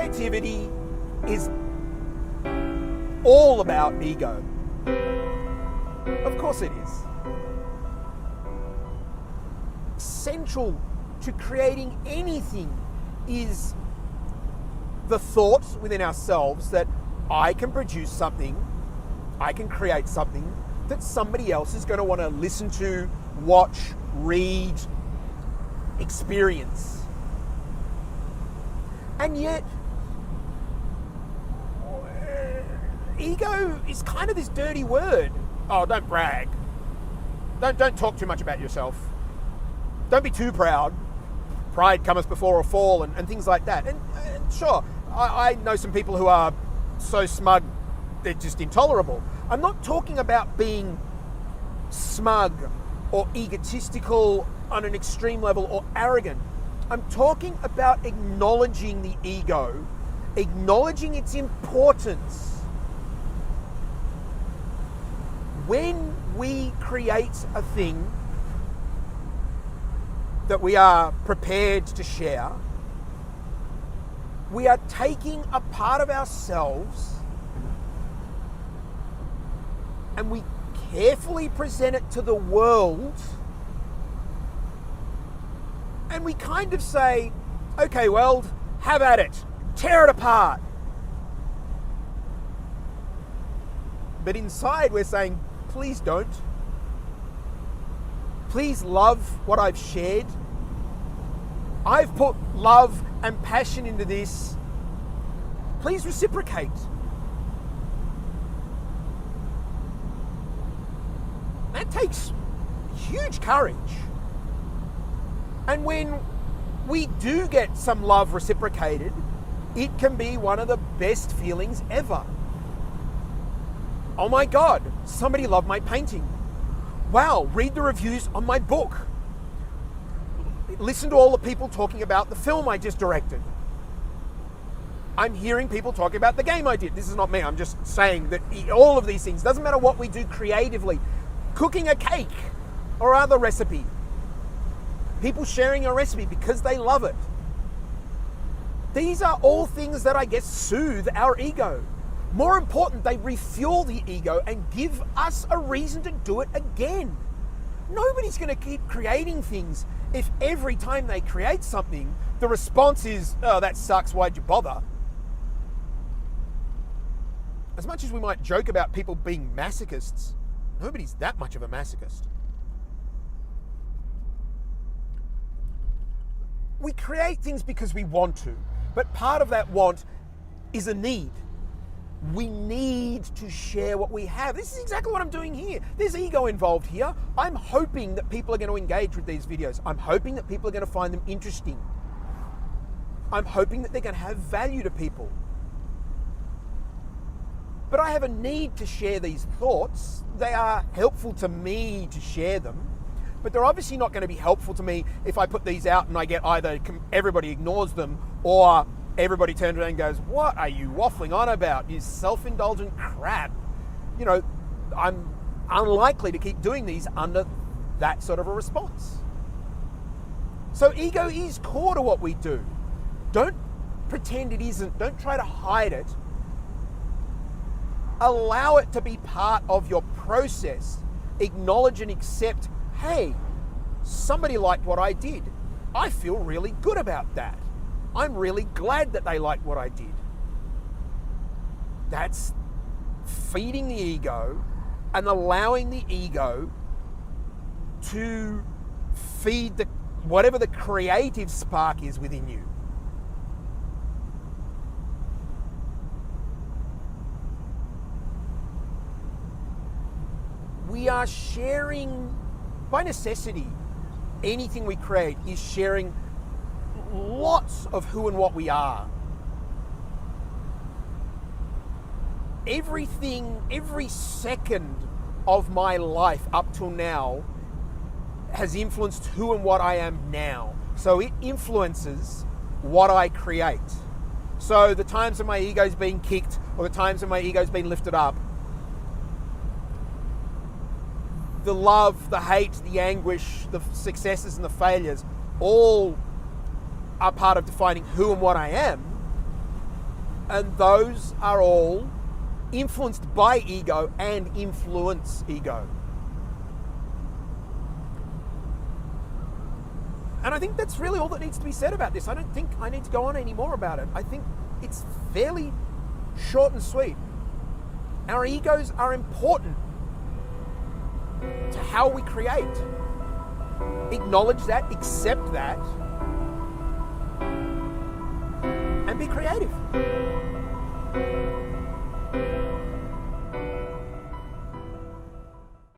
creativity is all about ego. Of course it is. Central to creating anything is the thought within ourselves that I can produce something, I can create something that somebody else is going to want to listen to, watch, read, experience. And yet, ego is kind of this dirty word. Oh, don't brag. Don't talk too much about yourself. Don't be too proud. Pride cometh before a fall and things like that. And sure, I know some people who are so smug, they're just intolerable. I'm not talking about being smug or egotistical on an extreme level or arrogant. I'm talking about acknowledging the ego, acknowledging its importance. When we create a thing that we are prepared to share, we are taking a part of ourselves and we carefully present it to the world, and we kind of say, okay, world, have at it, tear it apart. But inside we're saying, please don't. Please love what I've shared. I've put love and passion into this. Please reciprocate. That takes huge courage. And when we do get some love reciprocated, it can be one of the best feelings ever. Oh my God, somebody loved my painting. Wow, read the reviews on my book. Listen to all the people talking about the film I just directed. I'm hearing people talking about the game I did. This is not me, I'm just saying that all of these things, doesn't matter what we do creatively, cooking a cake or other recipe, people sharing a recipe because they love it. These are all things that I guess soothe our ego. More important, they refuel the ego and give us a reason to do it again. Nobody's going to keep creating things if every time they create something, the response is, oh, that sucks, why'd you bother? As much as we might joke about people being masochists, nobody's that much of a masochist. We create things because we want to, but part of that want is a need. We need to share what we have. This is exactly what I'm doing here. There's ego involved here. I'm hoping that people are going to engage with these videos. I'm hoping that people are going to find them interesting. I'm hoping that they're going to have value to people. But I have a need to share these thoughts. They are helpful to me to share them, but they're obviously not going to be helpful to me if I put these out and I get either everybody ignores them or everybody turns around and goes, what are you waffling on about, you self-indulgent crap? You know, I'm unlikely to keep doing these under that sort of a response. So ego is core to what we do. Don't pretend it isn't. Don't try to hide it. Allow it to be part of your process. Acknowledge and accept, hey, somebody liked what I did. I feel really good about that. I'm really glad that they liked what I did. That's feeding the ego and allowing the ego to feed whatever the creative spark is within you. We are sharing, by necessity, anything we create is sharing lots of who and what we are. Everything, every second of my life up till now has influenced who and what I am now. So it influences what I create. So the times when my ego's been kicked or the times when my ego's been lifted up, the love, the hate, the anguish, the successes and the failures, all are part of defining who and what I am. And those are all influenced by ego and influence ego. And I think that's really all that needs to be said about this. I don't think I need to go on any more about it. I think it's fairly short and sweet. Our egos are important to how we create. Acknowledge that, accept that, and be creative.